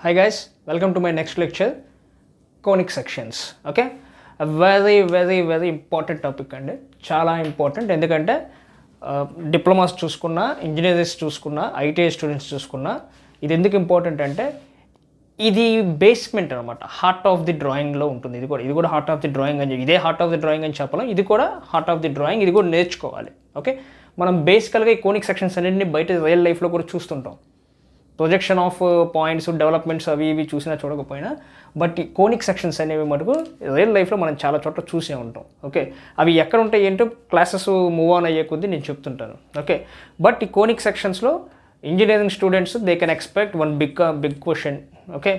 Hi guys, welcome to my next lecture, conic sections. Okay, a very important topic అండి, చాలా important. ఎందుకంటే diplomas చూసుకున్నా, engineerings చూసుకున్నా, ITI students చూసుకున్నా, ఇది ఎందుకు ఇంపార్టెంట్ అంటే ఇది బేస్మెంట్ అనమాట, హార్ట్ ఆఫ్ ది డ్రాయింగ్లో ఉంటుంది. ఇది కూడా హార్ట్ ఆఫ్ ది డ్రాయింగ్ అని, ఇదే హార్ట్ ఆఫ్ ది డ్రాయింగ్ అని చెప్పలేం, ఇది కూడా హార్ట్ ఆఫ్ ది డ్రాయింగ్. ఇది కూడా నేర్చుకోవాలి. ఓకే, మనం బేసికల్గా ఈ కోనిక్ సెక్షన్స్ అన్నింటినీ బయట రియల్ లైఫ్లో కూడా చూస్తుంటాం. ప్రొజెక్షన్ ఆఫ్ పాయింట్స్, డెవలప్మెంట్స్ అవి ఇవి చూసినా చూడకపోయినా, బట్ ఈ కోనిక్ సెక్షన్స్ అనేవి మటుకు రియల్ లైఫ్లో మనం చాలా చోట్ల చూసే ఉంటాం. ఓకే, అవి ఎక్కడ ఉంటాయి ఏంటో క్లాసెస్ మూవ్ ఆన్ అయ్యే కొద్దీ నేను చెప్తుంటాను. ఓకే, బట్ ఈ కోనిక్ సెక్షన్స్లో engineering students they can expect one big question. Okay,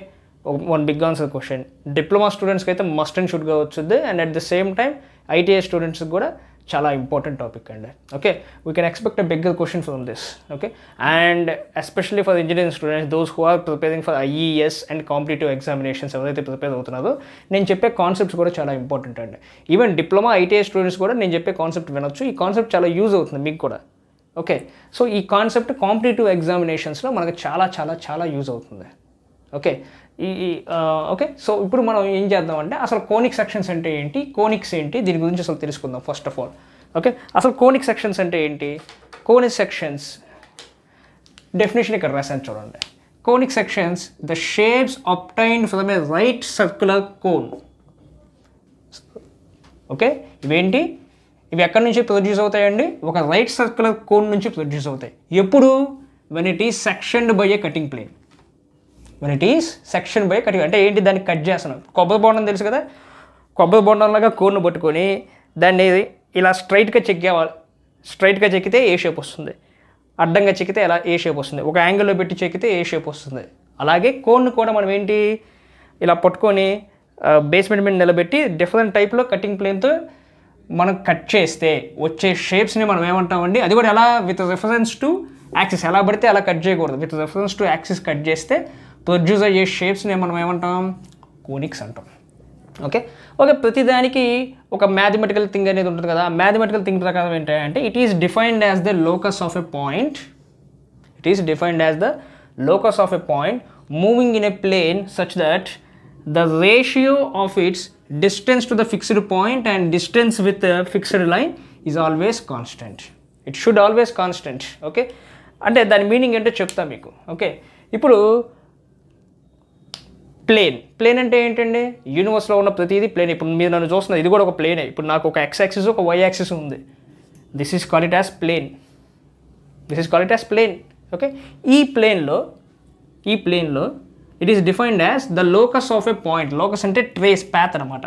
one big answer question. Diploma స్టూడెంట్స్కి అయితే మస్ట్ అండ్ షుడ్గా వచ్చుద్ది, and at the same time ITI స్టూడెంట్స్కి కూడా చాలా ఇంపార్టెంట్ టాపిక్ అండి. Okay, we can expect a bigger question from this. Okay, and especially for engineering students, those who are preparing for IES and competitive examinations ఎవరైతే prepare అవుతున్నారో, నేను చెప్పే concepts కూడా చాలా ఇంపార్టెంట్ అండి. ఈవెన్ డిప్లొమా ఐటీఐ స్టూడెంట్స్ కూడా నేను చెప్పే కాన్సెప్ట్ వినొచ్చు. ఈ కాన్సెప్ట్ చాలా యూజ్ అవుతుంది మీకు కూడా. ఓకే, సో ఈ కాన్సెప్ట్ కాంపిటేటివ్ ఎగ్జామినేషన్స్లో మనకు చాలా యూజ్ అవుతుంది. ఓకే, ఓకే, సో ఇప్పుడు మనం ఏం చేద్దామంటే అసలు కోనిక్ సెక్షన్స్ అంటే ఏంటి, కోనిక్స్ ఏంటి, దీని గురించి అసలు తెలుసుకుందాం ఫస్ట్ ఆఫ్ ఆల్. ఓకే, అసలు కోనిక్ సెక్షన్స్ అంటే ఏంటి? కోనిక్ సెక్షన్స్ డెఫినేషన్ ఇక్కడ రాశాను చూడండి. Conic sections the shapes obtained from a right circular cone. Okay, ఇవేంటి? ఇవి ఎక్కడి నుంచి ప్రొడ్యూస్ అవుతాయండి? ఒక రైట్ సర్క్యులర్ కోన్ నుంచి ప్రొడ్యూస్ అవుతాయి. ఎప్పుడు? When it is sectioned by a cutting plane. When it is section by cutting అంటే ఏంటి? దాన్ని కట్ చేస్తున్నాం. కొబ్బరి బొండం తెలుసు కదా, కొబ్బరి బొండంలాగా కోన్ను పట్టుకొని దాన్ని ఇలా స్ట్రైట్గా చెక్కేవాలి. స్ట్రైట్గా చెక్కితే ఏ షేప్ వస్తుంది, అడ్డంగా చెక్కితే ఎలా ఏ షేప్ వస్తుంది, ఒక యాంగిల్లో పెట్టి చెక్కితే ఏ షేప్ వస్తుంది. అలాగే కోన్ను కూడా మనం ఏంటి ఇలా పట్టుకొని బేస్మెంట్ మీద నిలబెట్టి డిఫరెంట్ టైప్లో కటింగ్ ప్లేన్తో మనం కట్ చేస్తే వచ్చే షేప్స్ని మనం ఏమంటామండి? అది కూడా ఎలా? With reference to axis. ఎలా పడితే అలా కట్ చేయకూడదు, with reference to axis cut చేస్తే ప్రొడ్యూస్ అయ్యే షేప్స్ని మనం ఏమంటాం? కోనిక్స్ అంటాం. ఓకే, ప్రతిదానికి ఒక మ్యాథమెటికల్ థింగ్ అనేది ఉంటుంది కదా. ఆ మ్యాథమెటికల్ థింగ్ ప్రకారం ఏంటంటే it is defined as the locus of a point. It is defined as the locus of a point moving in a plane such that the ratio of its distance to the fixed point and distance with fixed line is always constant. It should always constant. Okay, అంటే దాని meaning ఏంటో చెప్తా మీకు. Okay, ఇప్పుడు plane అంటే ఏంటండి? యూనివర్స్లో ఉన్న ప్రతిదీ ప్లేన్. ఇప్పుడు మీరు నన్ను చూస్తున్నారు, ఇది కూడా ఒక ప్లేనే. ఇప్పుడు నాకు ఒక ఎక్స్ యాక్సిస్, ఒక వై యాక్సిస్ ఉంది. This is called it as plane. Okay, ఈ ప్లేన్లో it is defined as the locus of a point. Locus అంటే ట్రేస్, పాత్ అనమాట.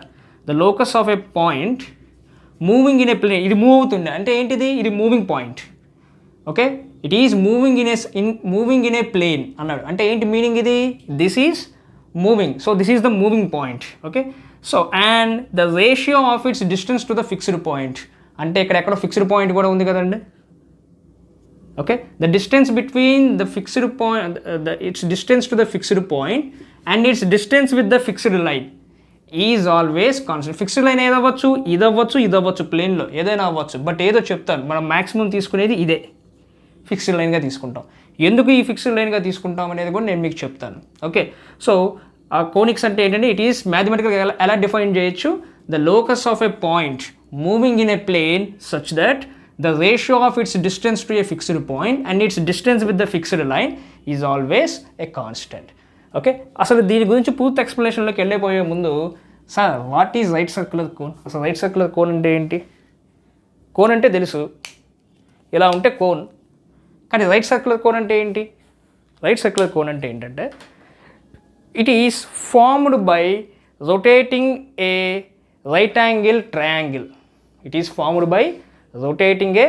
The locus of a point moving in a plane. ఇది move అవుతుంది అంటే ఏంటిది? ఇది moving point. Okay, it is moving in a plane అన్నాడు. అంటే ఏంటి మీనింగ్ ఇది? This is moving, so this is the moving point. Okay, so and the ratio of its distance to the fixed point, అంటే ఇక్కడ ఎక్కడ fixed point కూడా ఉంది కదండి. Okay, the distance between the fixed point, its distance to the fixed point and its distance with the fixed line is always constant. Fixed line ఏదవ్వచ్చు, ఇది అవ్వచ్చు, ప్లేన్లో ఏదైనా అవ్వచ్చు. బట్ ఏదో చెప్తాను, మనం మ్యాక్సిమం తీసుకునేది ఇదే ఫిక్స్డ్ లైన్గా తీసుకుంటాం. ఎందుకు ఈ ఫిక్స్డ్ లైన్గా తీసుకుంటాం అనేది కూడా నేను మీకు చెప్తాను. ఓకే, సో ఆ కోనిక్స్ అంటే ఏంటంటే ఇట్ ఈస్ మ్యాథమెటికల్గా ఎలా డిఫైన్ చేయొచ్చు? The locus of a point moving in a plane such that the ratio of its distance to a fixed point and its distance with the fixed line is always a constant. Okay, అసలు దీని గురించి పూర్తి ఎక్స్ప్లెనేషన్లోకి వెళ్ళిపోయే ముందు, sir what is right circular cone? అసలు right circular cone అంటే ఏంటి? కోన్ అంటే తెలుసు, ఇలా ఉంటే కోన్. కానీ రైట్ సర్క్యులర్ కోన్ అంటే ఏంటి? రైట్ సర్క్యులర్ కోన్ అంటే ఏంటంటే it is formed by rotating A right angle triangle. It is formed by rotating A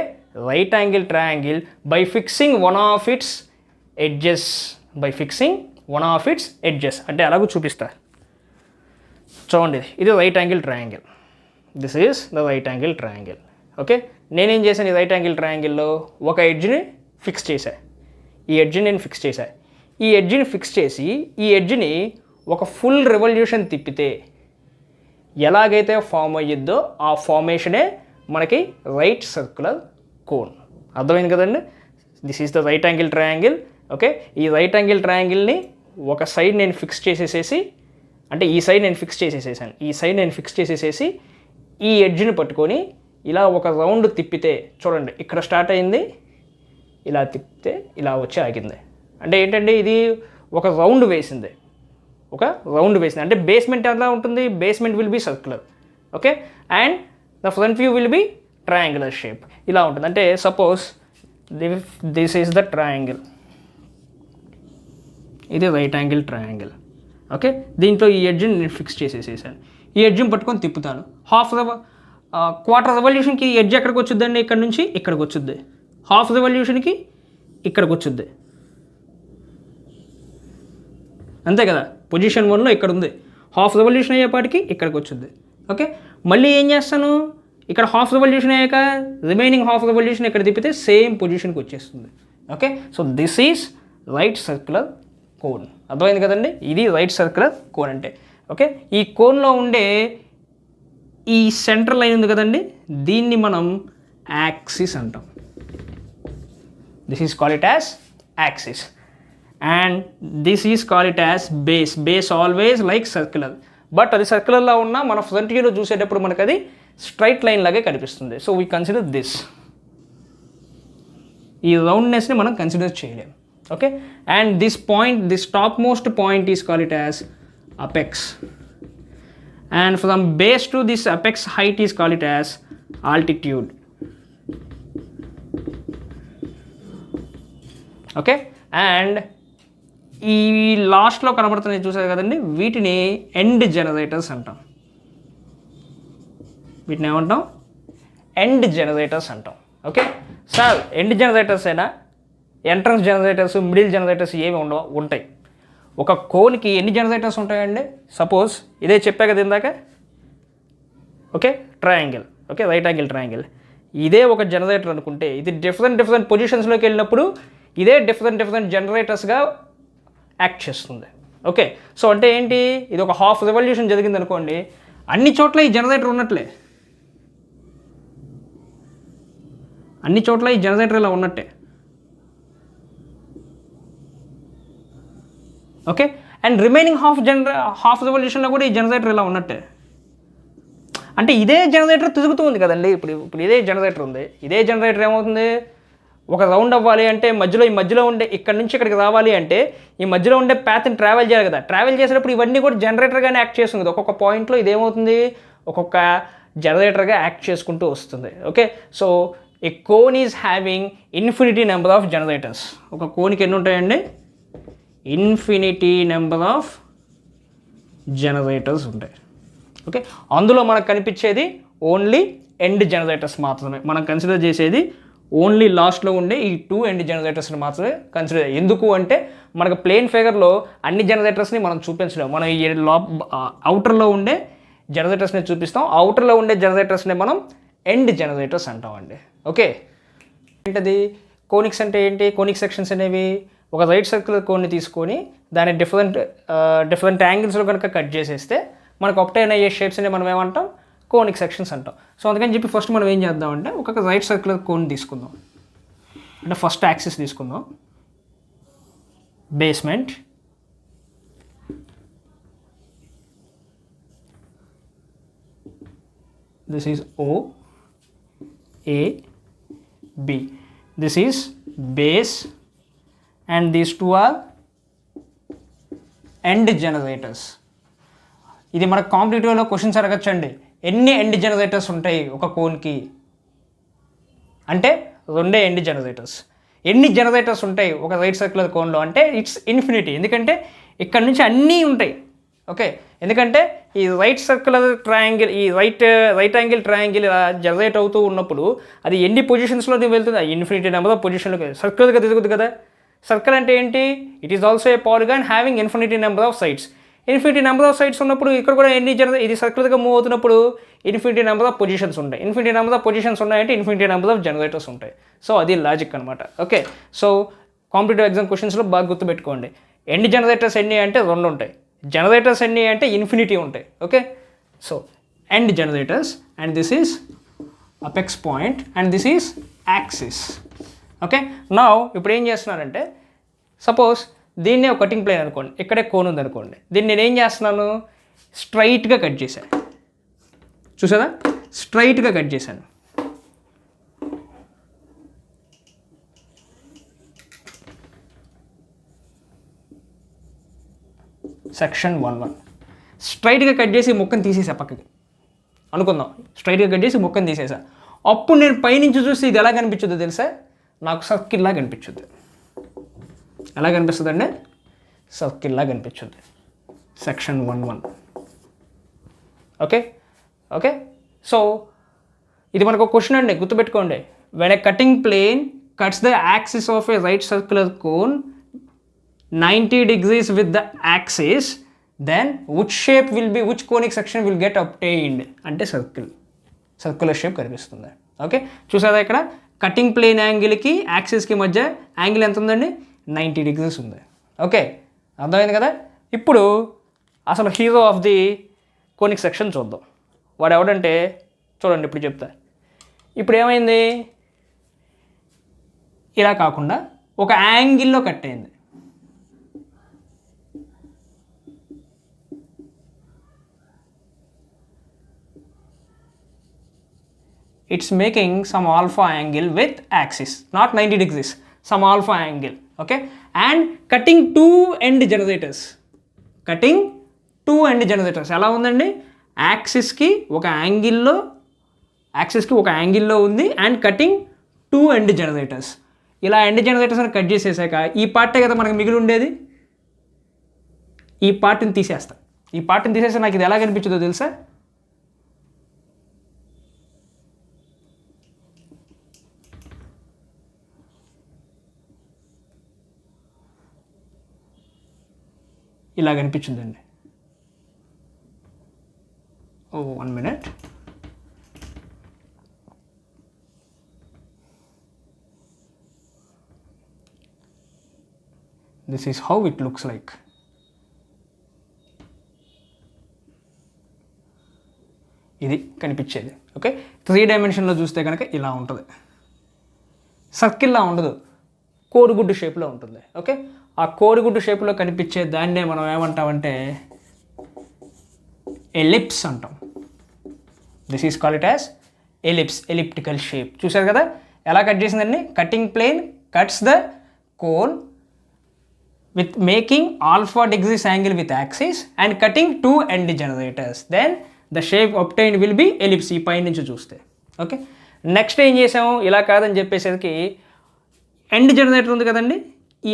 right angle triangle by fixing one of it's edges. అంటే అలాగూ చూపిస్తా చూడండి. ఇది right angle triangle. This is the right angle triangle. Okay, నేనేం చేశాను? ఈ right angle ట్రయాంగిల్లో ఒక ఎడ్జ్ని fix చేశా. ఈ ఎడ్జ్ని ఫిక్స్ చేసి ఈ ఎడ్జ్ని ఒక ఫుల్ రెవల్యూషన్ తిప్పితే ఎలాగైతే ఫామ్ అయ్యిద్దో ఆ ఫార్మేషనే మనకి రైట్ సర్క్యులర్ కోన్. అర్థమైంది కదండి? This is the right angle triangle. Okay, ఈ రైట్ యాంగిల్ ట్రయాంగిల్ని ఒక సైడ్ నేను ఫిక్స్ చేసేసేసి, అంటే ఈ సైడ్ నేను ఫిక్స్ చేసేసేసాను, ఈ సైడ్ నేను ఫిక్స్ చేసేసేసి ఈ ఎడ్జ్ని పట్టుకొని ఇలా ఒక రౌండ్ తిప్పితే చూడండి, ఇక్కడ స్టార్ట్ అయింది, ఇలా తిప్పితే ఇలా వచ్చి ఆగింది. అంటే ఏంటంటే ఇది ఒక రౌండ్ వేసింది, అంటే బేస్మెంట్ ఎలా ఉంటుంది, basement will be circular. Okay, and the front view will be triangular shape, ఇలా ఉంటుంది. అంటే suppose this is the triangle, ఇది రైట్ యాంగిల్ ట్రయాంగిల్. ఓకే, దీంట్లో ఈ ఎడ్జ్ని నేను ఫిక్స్ చేసేసేసాను, ఈ ఎడ్జ్ని పట్టుకొని తిప్పుతాను. క్వార్టర్ రెవల్యూషన్కి ఎడ్జ్ ఎక్కడికి వచ్చుద్దండి, ఇక్కడ నుంచి ఇక్కడికి వచ్చుద్ది. హాఫ్ రెవల్యూషన్కి ఇక్కడికి వచ్చుద్ది, అంతే కదా. పొజిషన్ 1లో ఇక్కడ ఉంది, హాఫ్ రెవల్యూషన్ అయ్యేపాటికి ఇక్కడికి వచ్చుద్ది. ఓకే, మళ్ళీ ఏం చేస్తాను, ఇక్కడ హాఫ్ రెవల్యూషన్ అయ్యాక రిమైనింగ్ హాఫ్ రెవల్యూషన్ ఇక్కడ తిప్పితే సేమ్ పొజిషన్కి వచ్చేస్తుంది. Okay, so this is right circular cone. అర్థమైంది కదండి, ఇది రైట్ సర్క్యులర్ కోన్ అంటే. ఓకే, ఈ కోన్లో ఉండే ఈ సెంటర్ లైన్ ఉంది కదండి, దీన్ని మనం యాక్సిస్ అంటాం. This is call it as axis, and this is call it as base. Base always like circular, but అది సర్క్యులర్లో ఉన్న మన ఫ్రంట్ వ్యూలో చూసేటప్పుడు మనకు అది స్ట్రైట్ లైన్ లాగే కనిపిస్తుంది. సో వీ కన్సిడర్ దిస్, ఈ రౌండ్నెస్ని మనం కన్సిడర్ చేయలేం. Okay, and this point, this top most point is call it as apex, and from base to this apex height is called it as altitude. Okay, and ఈ లాస్ట్లో కనబడుతున్నాయి చూసారు కదండి, వీటిని end generators అంటాం. వీటిని ఏమంటాం, ఎండ్ జనరేటర్స్ అంటాం. ఓకే సార్, ఎండ్ జనరేటర్స్ అయినా ఎంట్రన్స్ జనరేటర్స్, మిడిల్ జనరేటర్స్ ఏమి ఉండవు, ఉంటాయి. ఒక కోన్కి ఎన్ని జనరేటర్స్ ఉంటాయండి, సపోజ్ ఇదే చెప్పా కదా ఇందాక. Okay, triangle, okay right angle triangle, ఇదే ఒక జనరేటర్ అనుకుంటే ఇది డిఫరెంట్ పొజిషన్స్లోకి వెళ్ళినప్పుడు ఇదే డిఫరెంట్ జనరేటర్స్గా యాక్ట్ చేస్తుంది. ఓకే, సో అంటే ఏంటి, ఇది ఒక హాఫ్ రెవల్యూషన్ జరిగింది అనుకోండి, అన్ని చోట్ల ఈ జనరేటర్ ఉన్నట్లే, అన్ని చోట్ల ఈ జనరేటర్ ఇలా ఉన్నట్టే. ఓకే, అండ్ రిమైనింగ్ హాఫ్ రెవల్యూషన్లో కూడా ఈ జనరేటర్ ఇలా ఉన్నట్టే. అంటే ఇదే జనరేటర్ తిరుగుతూ ఉంది కదండి, ఇప్పుడు ఇదే జనరేటర్ ఉంది, ఇదే జనరేటర్ ఏమవుతుంది, ఒక రౌండ్ అవ్వాలి అంటే ఈ మధ్యలో ఉండే ఇక్కడ నుంచి ఇక్కడికి రావాలి అంటే ఈ మధ్యలో ఉండే ప్యాత్ని ట్రావెల్ చేయాలి కదా. ట్రావెల్ చేసేటప్పుడు ఇవన్నీ కూడా జనరేటర్గానే యాక్ట్ చేస్తుంది కదా. ఒక్కొక్క పాయింట్లో ఇదేమవుతుంది, ఒక్కొక్క జనరేటర్గా యాక్ట్ చేసుకుంటూ వస్తుంది. Okay, so A cone is having infinity number of generators. ఒక కోన్కి ఎన్ని ఉంటాయండి, ఇన్ఫినిటీ నెంబర్ ఆఫ్ జనరేటర్స్ ఉంటాయి. ఓకే, అందులో మనకు కనిపించేది ఓన్లీ ఎండ్ జనరేటర్స్ మాత్రమే. మనం కన్సిడర్ చేసేది ఓన్లీ లాస్ట్లో ఉండే ఈ 2 ఎండ్ జనరేటర్స్ని మాత్రమే కన్సిడర్. ఎందుకు అంటే మనకు ప్లేన్ ఫిగర్లో అన్ని జనరేటర్స్ని మనం చూపించలేము. మనం ఈ అవుటర్లో ఉండే జనరేటర్స్ని చూపిస్తాం, అవుటర్లో ఉండే జనరేటర్స్ని మనం ఎండ్ జనరేటర్స్ అంటామండి. ఓకే, ఏంటది కోనిక్స్ అంటే ఏంటి, కోనిక్ సెక్షన్స్ అనేవి ఒక రైట్ సర్క్యులర్ కోన్ని తీసుకొని దాన్ని డిఫరెంట్ యాంగిల్స్లో కనుక కట్ చేసేస్తే మనకు obtain అయ్యే షేప్స్ని మనం ఏమంటాం, కోనిక్ సెక్షన్స్ అంటాం. సో అందుకని చెప్పి ఫస్ట్ మనం ఏం చేద్దామంటే ఒక రైట్ సర్క్యులర్ కోన్ తీసుకుందాం. అంటే ఫస్ట్ యాక్సిస్ తీసుకుందాం, basement, this is O, A, B, this is base, and these two are end generators. ఇది మనకు కాంపిటేటివ్లో క్వశ్చన్స్ అడగచ్చండి, ఎన్ని ఎండ్ జనరేటర్స్ ఉంటాయి ఒక కోన్కి అంటే 2 ఎండ్ జనరేటర్స్. ఎన్ని జనరేటర్స్ ఉంటాయి ఒక రైట్ సర్క్యులర్ కోన్లో అంటే ఇట్స్ ఇన్ఫినిటీ, ఎందుకంటే ఇక్కడ నుంచి అన్నీ ఉంటాయి. ఓకే, ఎందుకంటే ఈ రైట్ సర్క్యులర్ ట్రయాంగిల్, ఈ రైట్ యాంగిల్ ట్రయాంగిల్ ఇలా జనరేట్ అవుతూ ఉన్నప్పుడు అది ఎన్ని పొజిషన్స్లో వెళ్తుంది, ఇన్ఫినిటీ నెంబర్ ఆఫ్ పొజిషన్లోకి సర్క్యులర్గా తిరుగుతుంది కదా. సర్కిల్ అంటే ఏంటి, it is also a polygon having infinity number of sides. Infinity number of sides ఉన్నప్పుడు ఇక్కడ కూడా ఇది సర్కిల్గా మూవ్ అవుతున్నప్పుడు ఇన్ఫినిటీ నెంబర్ ఆఫ్ పొజిషన్స్ ఉంటాయి. ఇన్ఫినిటీ నెంబర్ ఆఫ్ పొజిషన్స్ ఉన్నాయంటే ఇన్ఫినిటీ నెంబర్ ఆఫ్ జనరేటర్స్ ఉంటాయి. సో అది లాజిక్ అనమాట. ఓకే, సో కాంపిటేటివ్ ఎగ్జామ్ క్వశ్చన్స్లో బాగా గుర్తుపెట్టుకోండి, ఎండ్ జనరేటర్స్ ఎన్ని అంటే 2 ఉంటాయి, జనరేటర్స్ ఎన్ని అంటే ఇన్ఫినిటీ ఉంటాయి. Okay, so end generators, and this is apex point and this is axis. Okay, now ఇప్పుడు ఏం చేస్తున్నారంటే సపోజ్ దీన్నే ఒక కటింగ్ ప్లేన్ అనుకోండి, ఇక్కడే కోన్ ఉంది అనుకోండి, దీన్ని నేనేం చేస్తున్నాను, స్ట్రైట్గా కట్ చేశాను. చూసారా, స్ట్రైట్గా కట్ చేశాను. సెక్షన్ 1:1 స్ట్రైట్గా కట్ చేసి ముక్కను తీసేసా పక్కకి అనుకుందాం. స్ట్రైట్గా కట్ చేసి ముక్కను తీసేసా. అప్పుడు నేను పైనుంచి చూస్తే ఇది ఎలా కనిపించుద్దో తెలుసా, నాకు సర్కిల్లా కనిపించుద్ది. ఎలా కనిపిస్తుంది అండి, సర్కిల్లా కనిపించుద్ది. సెక్షన్ 1:1. Okay okay. సో ఇది మనకు ఒక క్వశ్చన్ అండి, గుర్తుపెట్టుకోండి. When a cutting plane cuts the axis of a right circular cone 90 degrees with the axis, then which conic section will get obtained అంటే సర్క్యులర్ షేప్ కనిపిస్తుంది. ఓకే, చూసారా ఇక్కడ cutting plane యాంగిల్కి యాక్సిస్కి మధ్య యాంగిల్ ఎంత ఉందండి, 90 degrees ఉంది. ఓకే, అర్థమైంది కదా. ఇప్పుడు అసలు hero of the conic section చూద్దాం. వాడు ఎవడంటే చూడండి, ఇప్పుడు చెప్తా. ఇప్పుడు ఏమైంది, ఇలా కాకుండా ఒక యాంగిల్లో కట్ అయింది. It's making some alpha angle with axis, not 90 degrees, some alpha angle. Okay, and cutting two end generators. ఎలా ఉందండి, యాక్సిస్కి ఒక యాంగిల్లో ఉంది, అండ్ కటింగ్ 2 end generators. ఇలా ఎండ్ జనరేటర్స్ అని కట్ చేసేసాక ఈ పార్టే కదా మనకు మిగిలి ఉండేది, ఈ పార్ట్ని తీసేస్తా. ఈ పార్ట్ని తీసేస్తే నాకు ఇది ఎలా కనిపించదో తెలుసా, ఇలా కనిపించిందండి. 1 minute. This is how it looks like. ఇది కనిపించేది. ఓకే, 3 dimensionలో చూస్తే కనుక ఇలా ఉంటుంది, సర్కిల్లా ఉండదు, కోడిగుడ్డు షేప్లో ఉంటుంది. ఓకే, ఆ కోడిగుడ్డు షేప్లో కనిపించే దాన్నే మనం ఏమంటామంటే ఎలిప్స్ అంటాం. This is called it as ellipse, elliptical shape. చూసారు కదా ఎలా కట్ చేసిందండి, cutting plane cuts the cone with making alpha degrees angle with axis and cutting 2 end generators, then the shape obtained will be ellipse. ఈ పై నుంచి చూస్తే okay. Next ఏం చేసాము, ఇలా కాదని చెప్పేసరికి ఎండ్ జనరేటర్ ఉంది కదండి, ఈ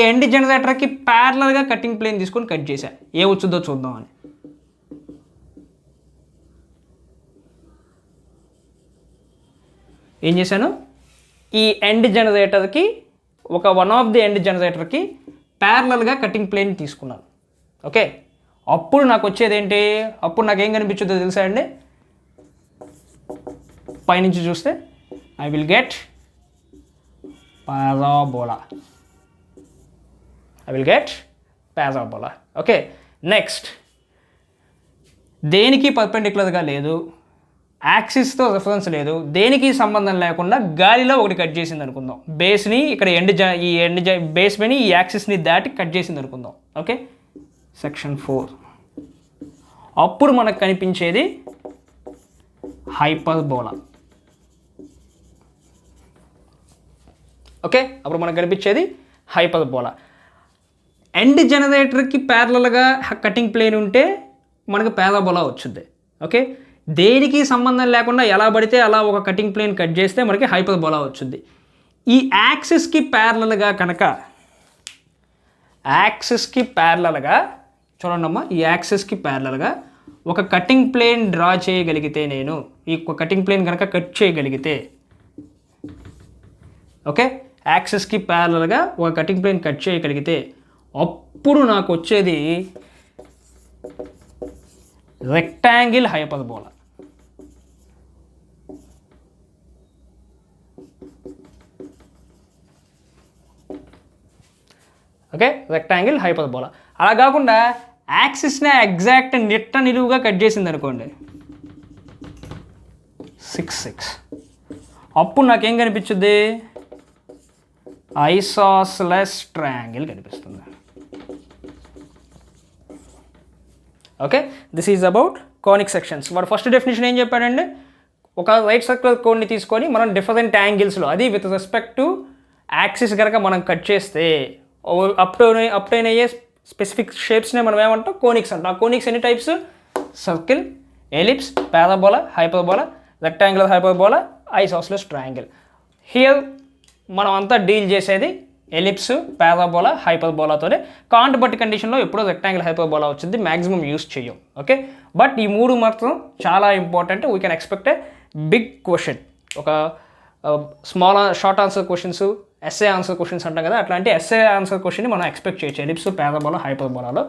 ఎండ్ జనరేటర్కి ప్యారలల్గా కటింగ్ ప్లేన్ తీసుకొని కట్ చేశా. ఏ వచ్చుద్దో చూద్దామని. ఏం చేశాను, ఈ ఎండ్ జనరేటర్కి వన్ ఆఫ్ ది ఎండ్ జనరేటర్కి ప్యారలల్గా కటింగ్ ప్లేన్ తీసుకున్నాను. ఓకే, అప్పుడు నాకు వచ్చేది ఏంటి, అప్పుడు నాకు ఏం కనిపించుద్దో తెలుసా అండి, పైనుంచి చూస్తే I will get parabola. Okay, next దేనికి పర్పెండిక్యులర్గా లేదు, యాక్సిస్తో రెఫరెన్స్ లేదు, దేనికి సంబంధం లేకుండా గాలిలో ఒకటి కట్ చేసింది అనుకుందాం. బేస్ని ఇక్కడ బేస్ పైన ఈ యాక్సిస్ని దాటి కట్ చేసింది అనుకుందాం. Okay, section 4. అప్పుడు మనకు కనిపించేది హైపర్బోలా. ఓకే, అప్పుడు మనకు కనిపించేది హైపర్బోలా. ఎండ్ జనరేటర్కి ప్యారలల్గా కటింగ్ ప్లేన్ ఉంటే మనకు పారాబోలా వచ్చింది. ఓకే, దేనికి సంబంధం లేకుండా ఎలా పడితే అలా ఒక కటింగ్ ప్లేన్ కట్ చేస్తే మనకి హైపర్బోలా వచ్చింది. ఈ యాక్సిస్కి ప్యారలల్గా చూడండి అమ్మా, ఈ యాక్సిస్కి ప్యారలల్గా ఒక కటింగ్ ప్లేన్ డ్రా చేయగలిగితే, నేను ఈ కటింగ్ ప్లేన్ కనుక కట్ చేయగలిగితే, ఓకే, యాక్సిస్కి ప్యారలల్గా ఒక కటింగ్ ప్లేన్ కట్ చేయగలిగితే అప్పుడు నాకు వచ్చేది rectangle hyperbola. Okay, rectangle hyperbola. అలా కాకుండా యాక్సిస్ని ఎగ్జాక్ట్ నిలువుగా కట్ చేసింది అనుకోండి, 6 అప్పుడు నాకేం కనిపించుద్ది, ఐసోస్లెస్ ట్రయాంగిల్ కనిపిస్తుంది. Okay, this is about conic sections. వాడు ఫస్ట్ డెఫినేషన్ ఏం చెప్పాడండి, ఒక రైట్ సర్క్యులర్ కోన్ని తీసుకొని మనం డిఫరెంట్ యాంగిల్స్లో, అది విత్ రెస్పెక్ట్ టు యాక్సిస్ కనుక మనం కట్ చేస్తే అప్టైన్ అయ్యే స్పెసిఫిక్ షేప్స్నే మనం ఏమంటాం, కోనిక్స్ అంటాం. ఆ కోనిక్స్ ఎన్ని types, circle, ellipse, parabola, hyperbola, rectangular hyperbola, isosceles triangle. Here మనం అంతా డీల్ చేసేది ఎలిప్స్, పారాబోలా, హైపర్బోలాతోనే. కాంట్ బట్టి కండిషన్లో ఎప్పుడో రెక్టాంగిల్ హైపర్బోలా వచ్చింది, మ్యాక్సిమం యూస్ చేయం. ఓకే, బట్ ఈ మూడు మాత్రం చాలా important. We can expect a big question, ఒక small short answer questions, SA answer questions అంటాం కదా, అట్లాంటి ఎస్ఏ ఆన్సర్ క్వశ్చన్ని మనం ఎక్స్పెక్ట్ చేయొచ్చు ఎలిప్స్, పారాబోలా, హైపర్బోలాలో.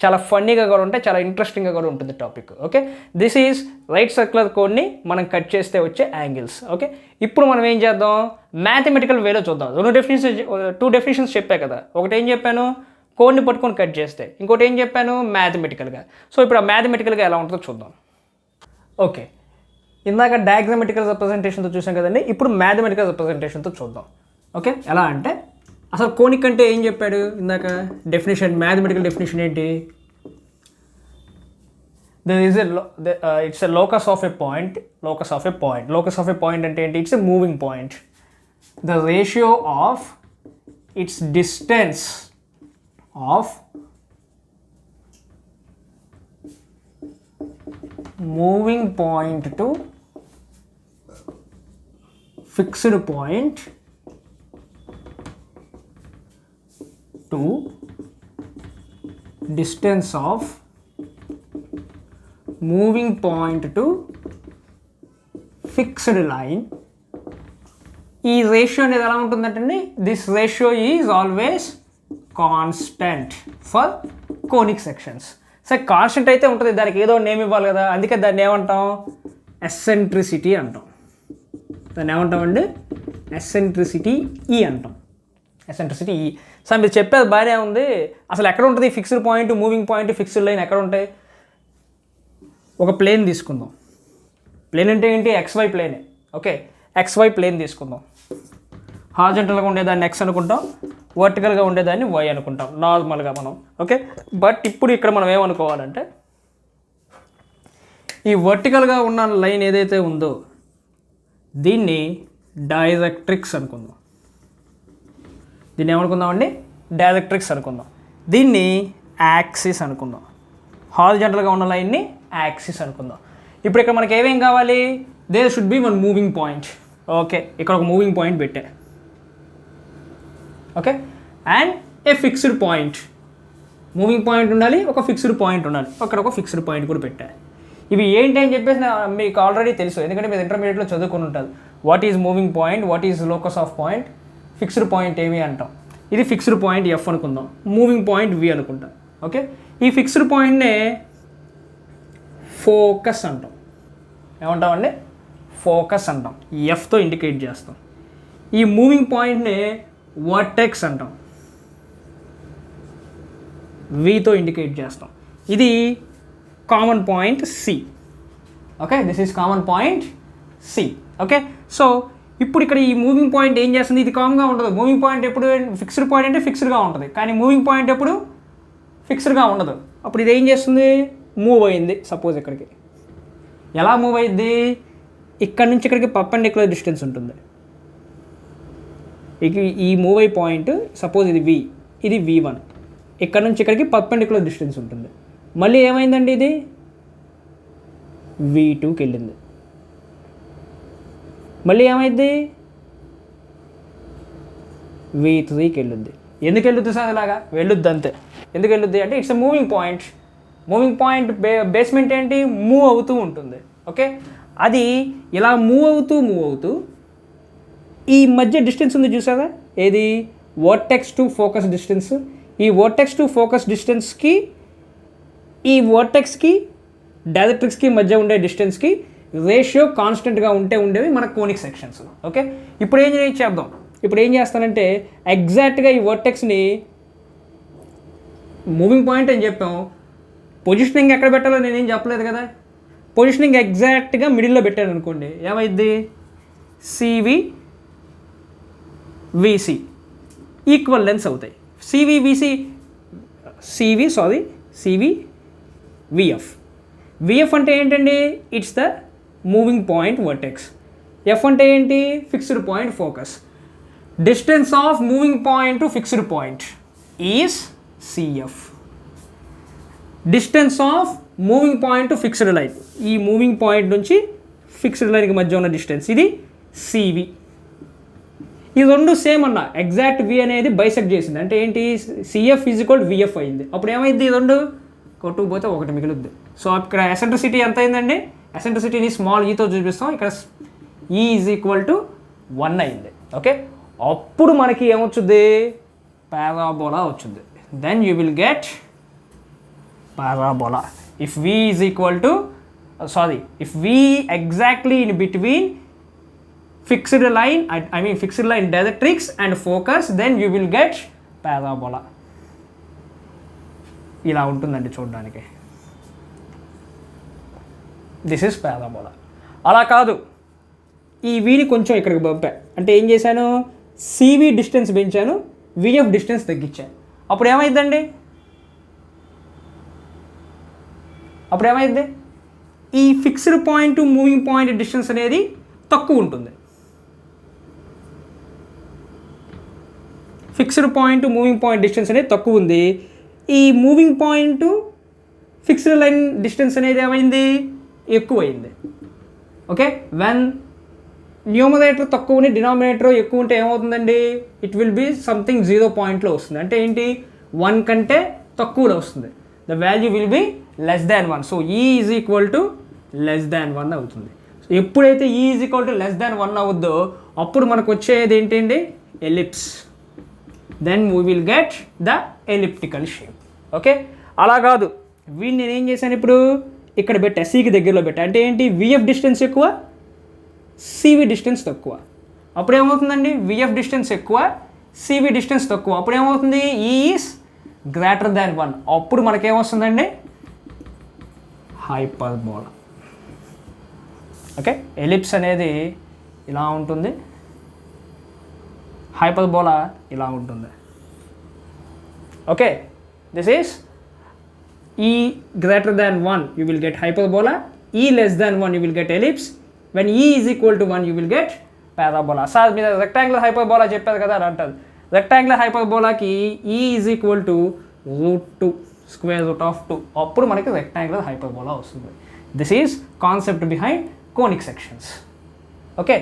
చాలా ఫన్నీగా కూడా ఉంటాయి, చాలా ఇంట్రెస్టింగ్గా కూడా ఉంటుంది topic. Okay, this is right circular కోడ్ని మనం కట్ చేస్తే వచ్చే యాంగిల్స్. ఓకే, ఇప్పుడు మనం ఏం చేద్దాం, మ్యాథమెటికల్ వేలో చూద్దాం. టూ డెఫినేషన్స్ చెప్పా కదా, ఒకటి ఏం చెప్పాను, కోడ్ని పట్టుకొని కట్ చేస్తే, ఇంకోటి ఏం చెప్పాను, మ్యాథమెటికల్గా. సో ఇప్పుడు ఆ మ్యాథమెటికల్గా ఎలా ఉంటుందో చూద్దాం. ఓకే, ఇందాక డయాగ్రామెటికల్ రిప్రజెంటేషన్తో చూసాం కదండి, ఇప్పుడు మ్యాథమెటికల్ రిప్రజెంటేషన్తో చూద్దాం. ఓకే, ఎలా అంటే అసలు కోనిక్ అంటే ఏం చెప్పాడు ఇందాక డెఫినేషన్, మ్యాథమెటికల్ డెఫినేషన్ ఏంటి, it's a locus of a point. Locus of a point అంటే ఏంటి, it's a moving point. The ratio of its distance of moving point to fixed point to distance of moving point to fixed line. ఈ ratio అనేది ఎలా ఉంటుందంటే, this ratio is always constant for conic sections. సరే, constant అయితే ఉంటుంది, దానికి ఏదో name ఇవ్వాలి కదా, అందుకే దాన్ని ఏమంటాం, ఎసెంట్రిసిటీ అంటాం. దాన్ని ఏమంటామండి, ఎసెంట్రిసిటీ ఈ అంటాం, ఎసెంట్రిసిటీ ఈ. సార్ మీరు చెప్పేది బాగానే ఉంది, అసలు ఎక్కడ ఉంటుంది fixed point, moving point, fixed line ఎక్కడ ఉంటాయి? ఒక ప్లేన్ తీసుకుందాం. ప్లేన్ అంటే ఏంటి, XY ప్లేనే. ఓకే, XY ప్లేన్ తీసుకుందాం. హారిజాంటల్గా ఉండేదాన్ని X అనుకుంటాం, వర్టికల్గా ఉండేదాన్ని Y అనుకుంటాం నార్మల్గా మనం. ఓకే, బట్ ఇప్పుడు ఇక్కడ మనం ఏమనుకోవాలంటే, ఈ వర్టికల్గా ఉన్న లైన్ ఏదైతే ఉందో దీన్ని డైరెక్ట్రిక్స్ అనుకుందాం. దీన్ని ఏమనుకుందామండి, డైరెక్ట్రిక్స్ అనుకుందాం. దీన్ని యాక్సిస్ అనుకుందాం. హారిజాంటల్గా ఉన్న లైన్ని యాక్సిస్ అనుకుందాం. ఇప్పుడు ఇక్కడ మనకి ఏమేం కావాలి, there should be one moving point. Okay, ఇక్కడ ఒక మూవింగ్ పాయింట్ పెట్టా. Okay, and a fixed point. Moving point ఉండాలి, ఒక ఫిక్స్డ్ పాయింట్ ఉండాలి. అక్కడ ఒక ఫిక్స్డ్ పాయింట్ కూడా పెట్టా. ఇవి ఏంటి అని చెప్పేసి మీకు ఆల్రెడీ తెలుసు, ఎందుకంటే మీరు ఇంటర్మీడియట్లో చదువుకుని ఉంటారు. What is moving point, what is locus of point, fixed point ఏమి అంటాం. ఇది ఫిక్స్డ్ పాయింట్ F అనుకుందాం, మూవింగ్ పాయింట్ V అనుకుంటాం. ఓకే, ఈ ఫిక్స్డ్ పాయింట్నే ఫోకస్ అంటాం. ఏమంటామండి, ఫోకస్ అంటాం, Fతో ఇండికేట్ చేస్తాం. ఈ మూవింగ్ పాయింట్నే వర్టెక్స్ అంటాం, Vతో ఇండికేట్ చేస్తాం. ఇది common point C. Okay, this is common point C. Okay, so ఇప్పుడు ఇక్కడ ఈ మూవింగ్ పాయింట్ ఏం చేస్తుంది, ఇది కామ్గా ఉండదు. మూవింగ్ పాయింట్ ఎప్పుడు ఫిక్స్డ్ పాయింట్ అంటే ఫిక్స్డ్గా ఉంటుంది, కానీ మూవింగ్ పాయింట్ ఎప్పుడు ఫిక్స్డ్గా ఉండదు. అప్పుడు ఇది ఏం చేస్తుంది, మూవ్ అయింది. సపోజ్ ఇక్కడికి ఎలా మూవ్ అయ్యింది, ఇక్కడ నుంచి ఇక్కడికి పర్పెండిక్యులర్ డిస్టెన్స్ ఉంటుంది. ఈ మూవ్ అయ్యే పాయింట్ సపోజ్ ఇది V, ఇది V1, ఇక్కడ నుంచి ఇక్కడికి పర్పెండిక్యులర్ డిస్టెన్స్ ఉంటుంది. మళ్ళీ ఏమైందండి, ఇది V2కి వెళ్ళింది. మళ్ళీ ఏమైంది, V3కి వెళ్ళుద్ది. ఎందుకు వెళ్ళుద్ది సార్ ఇలాగా, వెళ్ళుద్ది అంతే. ఎందుకు వెళ్ళుద్ది అంటే it's a moving point. Moving point basement ఏంటి, మూవ్ అవుతూ ఉంటుంది. ఓకే, అది ఇలా మూవ్ అవుతూ ఈ మధ్య డిస్టెన్స్ ఉంది చూసారా, ఏది వర్టెక్స్ టు ఫోకస్ డిస్టెన్స్. ఈ వర్టెక్స్ టు ఫోకస్ డిస్టెన్స్కి, ఈ వర్టెక్స్కి డైరెక్ట్రిక్స్కి మధ్య ఉండే డిస్టెన్స్కి రేషియో కాన్స్టెంట్గా ఉండేవి మన కోనిక్ సెక్షన్స్. ఓకే, ఇప్పుడు ఏం చేద్దాం, ఇప్పుడు ఏం చేస్తానంటే ఎగ్జాక్ట్గా ఈ వర్టెక్స్ని మూవింగ్ పాయింట్ అని చెప్పాం, పొజిషనింగ్ ఎక్కడ పెట్టాలో నేనేం చెప్పలేదు కదా. పొజిషనింగ్ ఎగ్జాక్ట్గా మిడిల్లో పెట్టాను అనుకోండి, ఏమైంది, CV VC ఈక్వల్ లెన్స్ అవుతాయి. విఎఫ్. విఎఫ్ అంటే ఏంటండి? It's the moving point vertex. F అంటే ఏంటి? Fixed point focus. Distance of moving point to fixed point is CF. Distance of moving point to fixed line, ఈ moving point నుంచి fixed లైన్కి మధ్య ఉన్న డిస్టెన్స్, ఇది సివి. ఈ రెండు సేమ్ అన్న, ఎగ్జాక్ట్ వి అనేది బైసెక్ట్ చేసింది అంటే ఏంటి? సిఎఫ్ ఈజ్ ఈక్వల్ విఎఫ్ అయింది. అప్పుడు ఏమైంది? ఈ రెండు కొట్టుకుపోతే ఒకటి మిగులుద్ది. సో ఇక్కడ ఎసెంట్రిసిటీ ఎంత అయిందండి? ఎసెంట్రిసిటీని స్మాల్ ఈతో చూపిస్తాం, ఇక్కడ ఈ ఈజ్ ఈక్వల్ టు 1 అయింది. ఓకే, అప్పుడు మనకి ఏమొచ్చుద్ది? పారాబోలా వచ్చింది. Then you will get parabola. If v is equal to if v exactly in between fixed line, fixed line directrix and focus, then you will get parabola. ఇలా ఉంటుందండి చూడడానికి. This is parabola. అలా కాదు, ఈ వీని కొంచెం ఇక్కడికి పంపా అంటే ఏం చేశాను? సివి డిస్టెన్స్ పెంచాను, విఎఫ్ డిస్టెన్స్ తగ్గించాను. అప్పుడు ఏమైందండి? ఈ fixed point to moving point distance అనేది తక్కువ ఉంటుంది. Fixed point to moving point distance అనేది తక్కువ ఉంది. ఈ moving point to fixed line distance అనేది ఏమైంది? ఎక్కువైంది. ఓకే, వెన్ న్యూమరేటర్ తక్కువని డినామినేటర్ ఎక్కువ ఉంటే ఏమవుతుందండి? ఇట్ విల్ బీ సంథింగ్ 0 పాయింట్లో వస్తుంది. అంటే ఏంటి? 1 కంటే తక్కువలో వస్తుంది. The value will be less than 1. So e is equal to less than 1 అవుతుంది. సో ఎప్పుడైతే e is equal to less than 1 అవుద్దో అప్పుడు మనకు వచ్చేది ఏంటండి? Ellipse. Then we will get the elliptical shape. Okay, అలా కాదు, వీడిని నేను ఏం చేశాను? ఇప్పుడు ఇక్కడ పెట్టా, సికి దగ్గరలో పెట్టా. అంటే ఏంటి? విఎఫ్ డిస్టెన్స్ ఎక్కువ, సివి డిస్టెన్స్ తక్కువ. అప్పుడు ఏమవుతుందండి? విఎఫ్ డిస్టెన్స్ ఎక్కువ, సివి డిస్టెన్స్ తక్కువ. అప్పుడు ఏమవుతుంది? ఈ ఈజ్ గ్రేటర్ దాన్ 1. అప్పుడు మనకేమొస్తుందండి? హైపర్బోలా. ఓకే, ఎలిప్స్ అనేది ఇలా ఉంటుంది, హైపర్బోలా ఇలా ఉంటుంది. Okay, this is E greater than 1 you will get hyperbola, E less than 1 you will get ellipse, when E is equal to 1 you will get parabola. Sir మీరు rectangular hyperbola చెప్పారు కదా అని అంటారు. రెక్టాంగులర్ హైపర్బోలాకి E is equal to √2 square root of 2, అప్పుడు మనకి rectangular hyperbola వస్తుంది. This is concept behind conic sections. Okay.